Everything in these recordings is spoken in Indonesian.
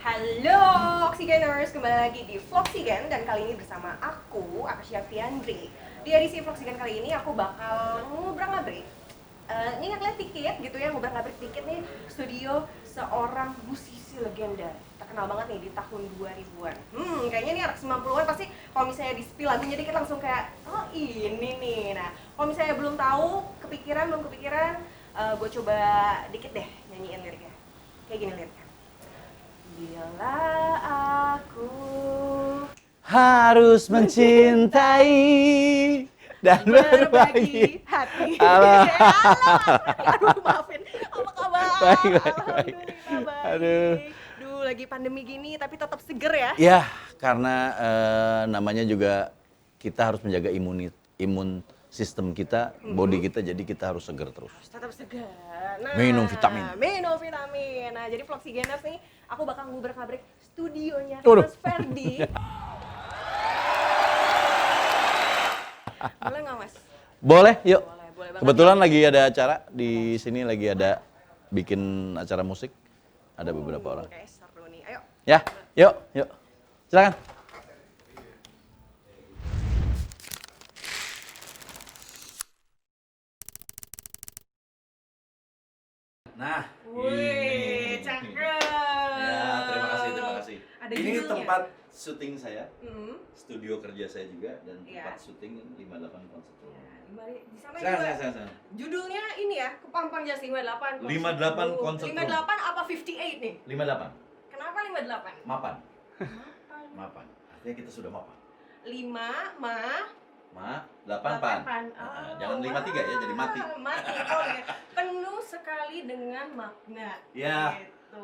Halo Oksigeners, kembali lagi di Vloksigen dan kali ini bersama aku, Akasya Fiandri. Di edisi Vloksigen kali ini aku bakal ngobrak-ngabrik ini ngeliat dikit gitu ya, ngobrak-ngabrik dikit nih studio seorang musisi legenda terkenal banget nih di tahun 2000-an. Kayaknya nih anak 90-an pasti kalau misalnya di spill lagunya dikit langsung kayak oh ini nih. Nah, kalau misalnya belum tahu, belum kepikiran, gue coba dikit deh nyanyiin liriknya. Kayak gini liriknya. Bila aku harus mencintai dan berbagi berbagi. hati. Halo. Aduh, maafin. Apa kabar? Baik. Alhamdulillah baik. Aduh. Duh, lagi pandemi gini tapi tetap seger ya. Ya, karena namanya juga kita harus menjaga imun sistem kita, body kita, jadi kita harus seger terus. Tetap segar. Nah, Minum vitamin. Nah, jadi Vloksigeners nih, aku bakal ngubrak-ngabrik studionya Waduh. Mas Ferdi. Boleh nggak Mas? Boleh, yuk. Boleh banget. Kebetulan lagi ada acara di sini, lagi ada bikin acara musik. Ada beberapa orang. Kayak seru nih. Ayo. Ya, yuk. Silakan. Nah, Wih, cakep. Ya, terima kasih. Ada Ini judulnya? tempat syuting saya, Hmm. studio kerja saya juga, dan Iya. tempat syuting 58 Concert Room. Di sana Saya. juga. Judulnya ini ya, kepampang jelas 58. 58 Concert Room. 58 apa 58 nih? 58, Kenapa 58? mapan. Mapan. Mapan, artinya kita sudah mapan. 5 8 pan. Jangan 53 ya, jadi mati. Mati. Oh, ya. Penuh sekali dengan makna. Ya. Gitu.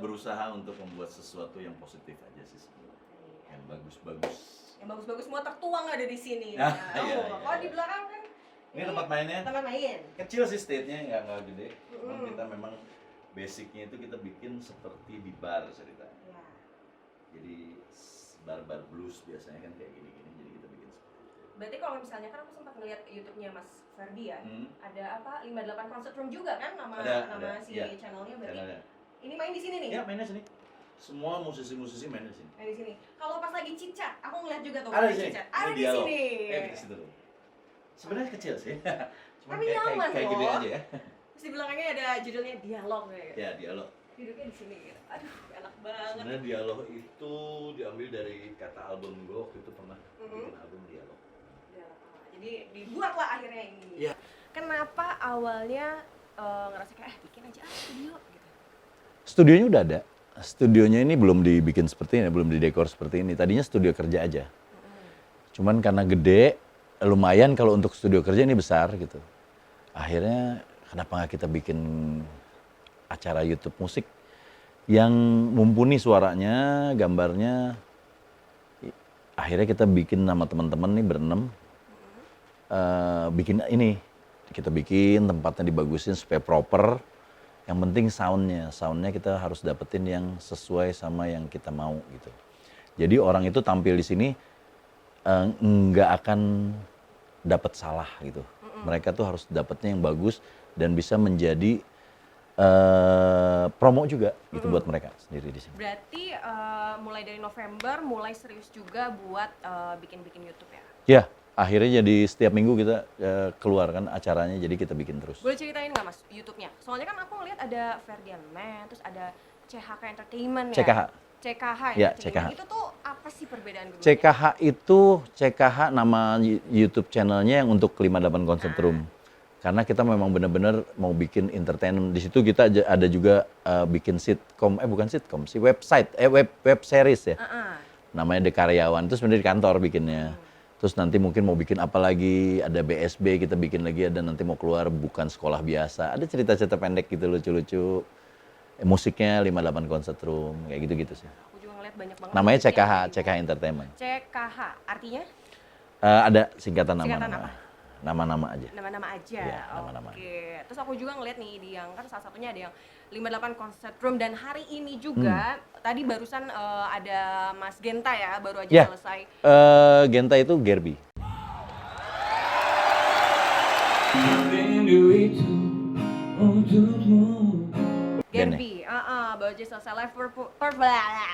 Berusaha untuk membuat sesuatu yang positif aja sih sebenarnya. Yang bagus-bagus. Yang bagus-bagus semua tertuang ada di sini. Ah, Nah, iya. kalau di belakang kan Ini tempat mainnya. tempat main. Kecil sih stage-nya, nggak gede. Cuman Mm. kita memang basicnya itu kita bikin seperti di bar ceritanya. Ya. Jadi bar-bar blues biasanya kan kayak gini-gini, jadi kita bikin seperti itu. Berarti kalau misalnya kan aku sempat ngeliat YouTube-nya Mas Ferdi ya, Hmm. ada apa 58 Concert Room juga kan nama Ada, si iya. channelnya berarti. Channelnya. Ini main di sini nih. Ya, mainnya sini. Semua musisi-musisi main di sini. Main di sini. Kalau pas lagi cicat, aku ngeliat juga tuh Ada pas di sini. cicat. Ini Ada di dialog. sini. Di situ tuh. Sebenarnya kecil sih. Cuman Tapi kayak nyaman kayak gini loh. aja ya. Terus di belakangnya ada judulnya dialog kayak. Ya, dialog. Duduknya di sini gitu. Aduh, enak banget. Sebenarnya dialog itu diambil dari kata album gue waktu itu pernah Mhm. bikin album dialog. Dialog. Jadi dibuatlah akhirnya ini. Iya. Kenapa awalnya ngerasa kayak bikin aja studio gitu. Studionya udah ada. Studionya ini belum dibikin seperti ini, belum didekor seperti ini. Tadinya studio kerja aja. Cuman karena gede, lumayan kalau untuk studio kerja ini besar gitu. Akhirnya kenapa nggak kita bikin acara YouTube musik yang mumpuni suaranya, gambarnya. Akhirnya kita bikin nama teman-teman nih berenam. Bikin ini, kita bikin tempatnya dibagusin supaya proper. Yang penting soundnya kita harus dapetin yang sesuai sama yang kita mau gitu. Jadi orang itu tampil di sini nggak akan dapat salah gitu. Mereka tuh harus dapetnya yang bagus dan bisa menjadi promo juga gitu buat mereka sendiri di sini. Berarti mulai dari November mulai serius juga buat bikin-bikin YouTube ya? Ya, akhirnya jadi setiap minggu kita keluarkan acaranya, jadi kita bikin terus. Boleh ceritain nggak Mas YouTube-nya? Soalnya kan aku ngeliat ada Ferdian Man, terus ada CHK Entertainment ya? CKH. CKH Ya, Entertainment. CKH. Itu tuh apa sih perbedaan keduanya? CKH nama YouTube channelnya yang untuk 58 Concert Room. Karena kita memang benar-benar mau bikin entertainment. Di situ kita ada juga bikin bukan sitkom, sih website, web series ya. Namanya The Karyawan, itu sebenarnya di kantor bikinnya. Terus nanti mungkin mau bikin apa lagi, ada BSB kita bikin lagi, ada nanti mau keluar bukan sekolah biasa. Ada cerita-cerita pendek gitu lucu-lucu. Musiknya 58 Concert Room, kayak gitu-gitu sih. Aku juga ngeliat banyak banget. Namanya YouTube CKH, yang CKH Entertainment. CKH, artinya Ada singkatan Singkatan nama-nama. apa? Nama-nama aja. nama-nama aja. Iya, nama-nama. Oke. Terus aku juga ngeliat nih di yang kan salah satunya ada yang 58 Concert Room dan hari ini juga tadi barusan ada Mas Genta ya baru aja Ya. selesai. Genta itu Gerbi. Gerbi, baru aja selesai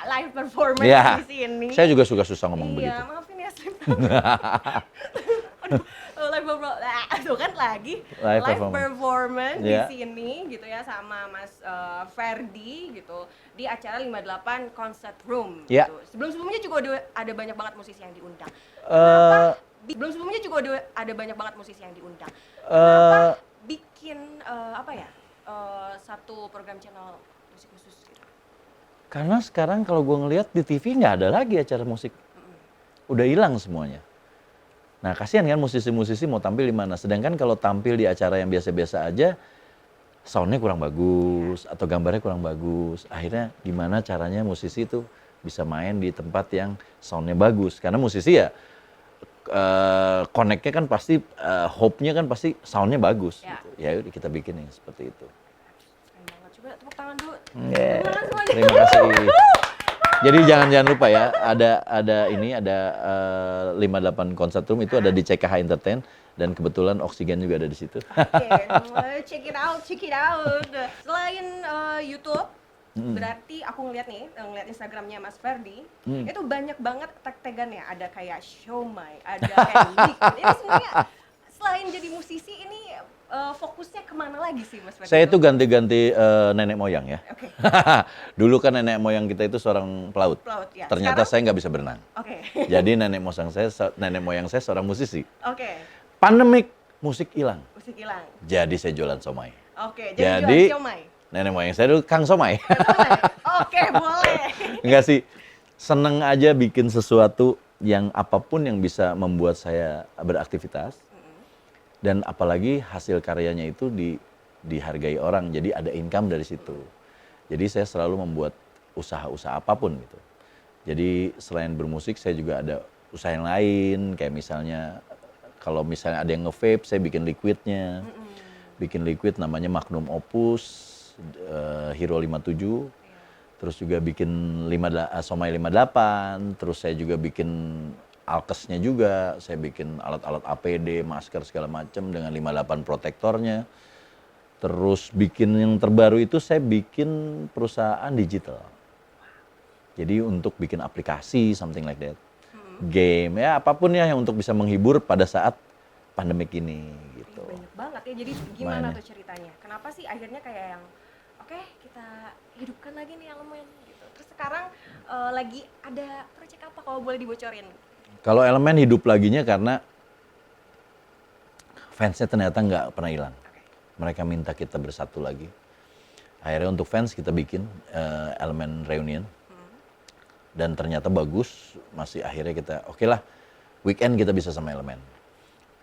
live performance Iya. di sini. Saya juga suka susah ngomong Iya, begitu. maafin ya saya. Aduh, live performance, tuh kan lagi Live live performance. performance di Iya. sini gitu ya sama Mas Ferdi gitu di acara 58 Concert Room Iya. gitu. Sebelum-sebelumnya juga ada banyak banget musisi yang diundang. Eh, Sebelum-sebelumnya juga ada banyak banget musisi yang diundang. eh, Kenapa bikin satu program channel musik khusus gitu? Karena sekarang kalau gue ngelihat di TV nggak ada lagi acara musik. Udah hilang semuanya. Nah kasihan kan musisi-musisi mau tampil di mana. Sedangkan kalau tampil di acara yang biasa-biasa aja, soundnya kurang bagus atau gambarnya kurang bagus. Akhirnya gimana caranya musisi itu bisa main di tempat yang soundnya bagus. Karena musisi ya connect-nya kan pasti, hope-nya kan pasti soundnya bagus. Ya. Gitu. Ya udah kita bikin yang seperti itu. Keren banget. Coba tepuk tangan dulu. Yeah. Tepuk tangan semuanya. Terima kasih. Jadi jangan lupa ya, ada 58 Concert Room itu ada di CKH Entertain dan kebetulan Oksigen juga ada di situ. Oke, check it out. Selain YouTube, berarti aku ngeliat Instagramnya Mas Ferdi, itu banyak banget tag-tagan ya, ada kayak Showmai, ada Henrik. Ini sebenarnya selain jadi musisi ini fokusnya kemana lagi sih Mas Ferdi? Saya itu ganti-ganti nenek moyang ya. Oke. Dulu kan nenek moyang kita itu seorang pelaut. Pelaut ya. Ternyata Sekarang? saya nggak bisa berenang. Oke. Jadi nenek moyang saya seorang musisi. Oke. Pandemik musik hilang. Musik hilang. Jadi saya jualan somai. Oke, Jadi jadi jualan Showmai. nenek moyang saya dulu Kang Somai. Oke, boleh. Enggak sih, seneng aja bikin sesuatu yang apapun yang bisa membuat saya beraktivitas. Dan apalagi hasil karyanya itu dihargai orang, jadi ada income dari situ. Jadi saya selalu membuat usaha-usaha apapun gitu. Jadi selain bermusik saya juga ada usaha yang lain, kayak misalnya kalau misalnya ada yang nge-vape, saya bikin liquidnya. Bikin liquid namanya Magnum Opus, Hero 57. Terus juga bikin Somai 58, terus saya juga bikin alkesnya juga, saya bikin alat-alat APD, masker segala macam dengan 58 protektornya. Terus bikin yang terbaru itu saya bikin perusahaan digital. Jadi untuk bikin aplikasi, something like that. Game, ya apapun ya yang untuk bisa menghibur pada saat pandemik ini gitu. Banyak banget ya, jadi gimana Banyak. tuh ceritanya? Kenapa sih akhirnya kayak yang oke, kita hidupkan lagi nih elemen gitu. Terus sekarang lagi ada proyek apa kalau boleh dibocorin? Kalau elemen hidup laginya karena fansnya ternyata nggak pernah hilang. Mereka minta kita bersatu lagi. Akhirnya untuk fans kita bikin elemen reunion. Dan ternyata bagus, masih akhirnya kita oke lah, weekend kita bisa sama elemen.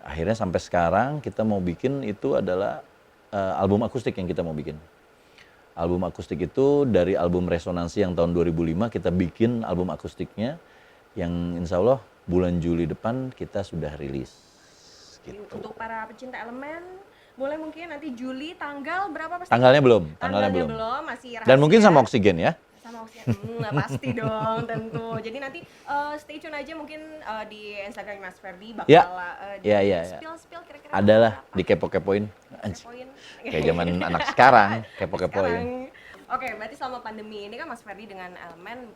Akhirnya sampai sekarang kita mau bikin itu adalah album akustik yang kita mau bikin. Album akustik itu dari album Resonansi yang tahun 2005 kita bikin album akustiknya yang insya Allah bulan Juli depan kita sudah rilis. Gitu. Untuk para pecinta elemen, boleh mungkin nanti Juli tanggal berapa pasti? Tanggalnya belum, masih rahasia. Dan mungkin sama Oksigen ya. Sama Oksigen, pasti dong tentu. Jadi nanti stay tune aja mungkin di Instagram Mas Ferdi bakal Ya. spill kira-kira Adalah apa? di kepo-kepoin. Kepoin. Kayak zaman anak sekarang, kepo-kepoin. Sekarang. Oke, berarti selama pandemi ini kan Mas Ferdi dengan elemen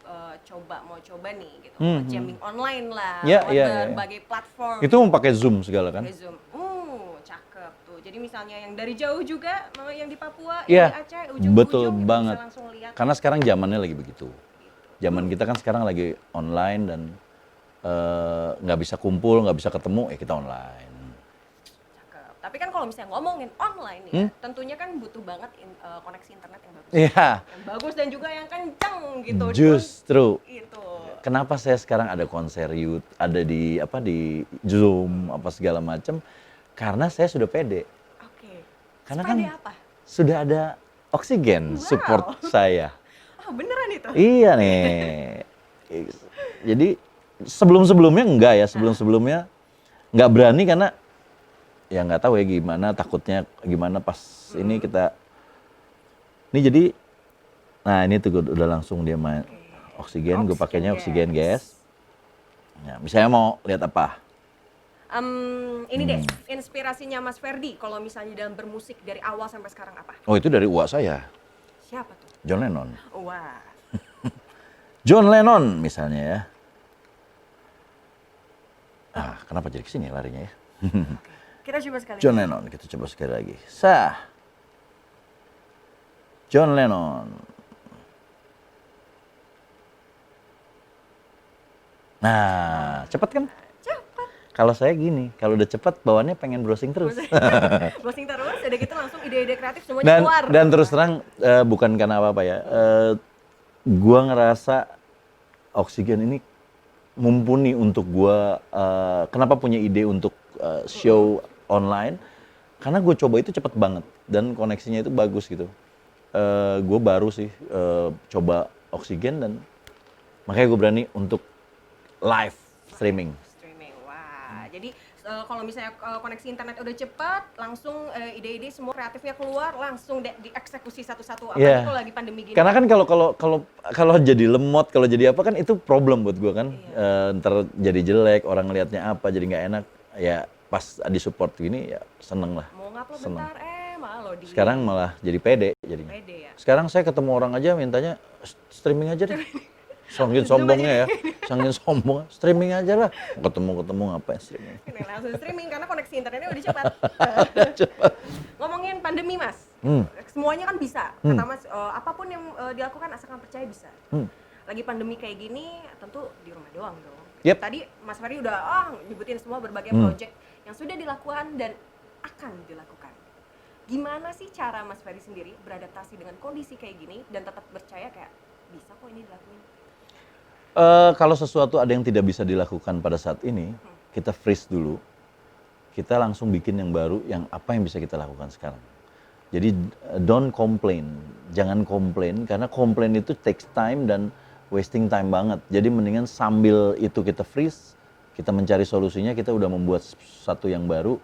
mau coba nih gitu, jamming online lah, Ya, lewat ya. berbagai platform. Itu mau pakai Zoom segala kan? Pakai Zoom. Cakep tuh. Jadi misalnya yang dari jauh juga, yang di Papua, Iya, yang di Aceh, ujung-ujung betul gitu, banget. bisa langsung lihat. Karena sekarang zamannya lagi begitu. Zaman kita kan sekarang lagi online dan nggak bisa kumpul, nggak bisa ketemu, ya kita online. Cakep. Tapi kan kalau misalnya ngomongin online ya, tentunya kan butuh banget koneksi internet yang bagus. Iya, Yang bagus dan juga yang kenceng gitu. justru. Itu. Kenapa saya sekarang ada konser youth, ada di Zoom apa segala macam? Karena saya sudah pede. Oke. Karena Sepede kan apa? sudah ada Oksigen Wow. support saya. Oh, beneran itu? Iya nih. Jadi sebelum-sebelumnya enggak ya, sebelum-sebelumnya nggak berani karena ya nggak tahu ya gimana, takutnya gimana pas ini kita. Ini jadi, nah ini tuh udah langsung dia main Oksigen, gue pakainya Oksigen guys. Nah, misalnya mau lihat apa? Ini deh, inspirasinya Mas Ferdi kalau misalnya dalam bermusik dari awal sampai sekarang apa? Oh itu dari uak saya. Siapa tuh? John Lennon. Wah. John Lennon misalnya ya. Ah, kenapa jadi kesini larinya ya? Kita coba sekali. John Lennon, kita coba sekali lagi. Sah. John Lennon. Nah, cepat kan? Cepat. Kalau saya gini, kalau udah cepat bawaannya pengen browsing terus. Browsing terus, udah gitu langsung ide-ide kreatif semuanya keluar. Dan terus terang bukan karena apa-apa ya. Gua ngerasa Oksigen ini mumpuni untuk gua kenapa punya ide untuk show online? Karena gue coba itu cepet banget dan koneksinya itu bagus gitu. Gue baru sih coba Oksigen dan makanya gue berani untuk live streaming. Wah, jadi kalau misalnya koneksi internet udah cepat, langsung ide-ide semua kreatifnya keluar, langsung dieksekusi satu-satu. Apalagi kalau lagi pandemi gini. Karena kan kalau jadi lemot, kalau jadi apa kan itu problem buat gue kan. Ntar jadi jelek, orang ngelihatnya apa, jadi nggak enak. Ya pas disupport gini ya seneng lah. Mau ngupload Seneng. bentar, malah lo di. Sekarang malah jadi pede jadinya. Pede ya. Sekarang saya ketemu orang aja mintanya streaming aja deh. Saking sombongnya ya, saking sombong, streaming aja lah. Ketemu ngapain streaming? Ini langsung streaming karena koneksi internetnya udah cepat. Ngomongin pandemi mas, semuanya kan bisa. Kata mas, apapun yang dilakukan asalkan percaya bisa. Lagi pandemi kayak gini, tentu di rumah doang dong. Yep. Tadi Mas Ferry udah nyebutin semua berbagai project yang sudah dilakukan dan akan dilakukan. Gimana sih cara Mas Ferry sendiri beradaptasi dengan kondisi kayak gini dan tetap percaya kayak bisa kok ini dilakuin? Kalau sesuatu ada yang tidak bisa dilakukan pada saat ini, kita freeze dulu. Kita langsung bikin yang baru, yang apa yang bisa kita lakukan sekarang. Jadi don't complain, jangan komplain karena komplain itu takes time dan wasting time banget. Jadi mendingan sambil itu kita freeze, kita mencari solusinya, kita udah membuat sesuatu yang baru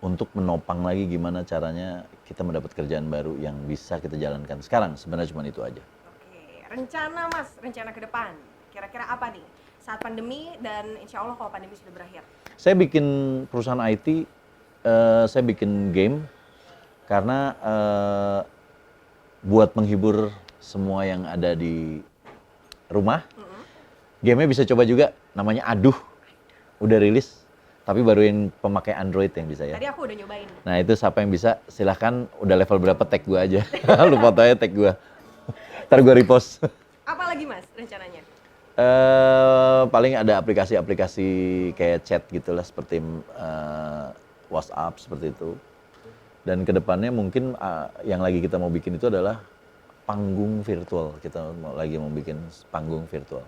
untuk menopang lagi gimana caranya kita mendapat kerjaan baru yang bisa kita jalankan sekarang. Sebenarnya cuma itu aja. Oke, rencana Mas, rencana ke depan. Kira-kira apa nih saat pandemi dan insya Allah kalau pandemi sudah berakhir? Saya bikin perusahaan IT, saya bikin game karena buat menghibur semua yang ada di rumah. Gamenya bisa coba juga, namanya Aduh, udah rilis, tapi baru yang pemakai Android yang bisa ya. Tadi aku udah nyobain. Nah itu siapa yang bisa, silahkan udah level berapa tag gua aja, lu foto aja tag gua, ntar gua repost. Apa lagi Mas rencananya? Paling ada aplikasi-aplikasi kayak chat gitulah seperti WhatsApp seperti itu. Dan kedepannya mungkin yang lagi kita mau bikin itu adalah panggung virtual. Kita lagi mau bikin panggung virtual.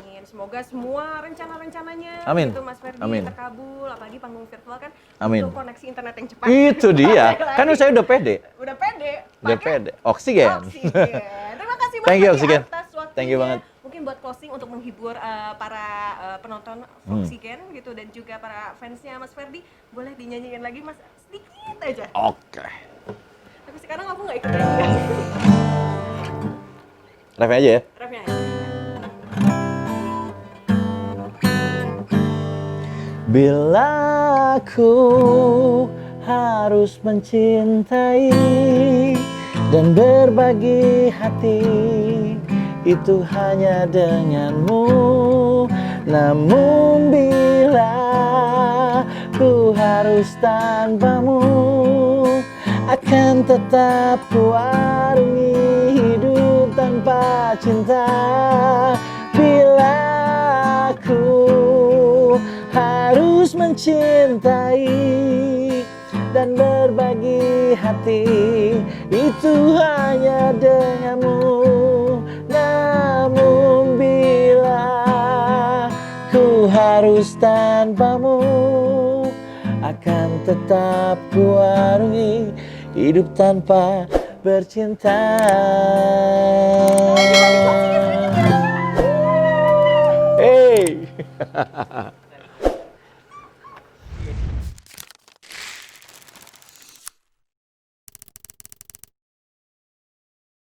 Amin. Semoga semua rencana-rencananya Amin. gitu Mas Ferdy Amin. terkabul, apalagi panggung virtual kan Amin. untuk koneksi internet yang cepat. Itu dia. Kan saya udah pede. Udah pede. Udah pede. Oksigen. Terima kasih Mas Thank you, Ferdy Oksigen. atas waktunya. Thank you banget. Mungkin buat closing untuk menghibur para penonton Oksigen gitu dan juga para fansnya Mas Ferdy, boleh dinyanyiin lagi Mas sedikit aja. Oke. Tapi sekarang aku nggak ikut nyanyi. Refnya aja ya. Refnya aja. Bila aku harus mencintai dan berbagi hati, itu hanya denganmu. Namun bila ku harus tanpamu, akan tetap kuarungi hidup tanpa cinta. Bila aku harus mencintai dan berbagi hati, itu hanya denganmu. Namun bila ku harus tanpamu, akan tetap kuarungi hidup tanpa bercinta. Hey.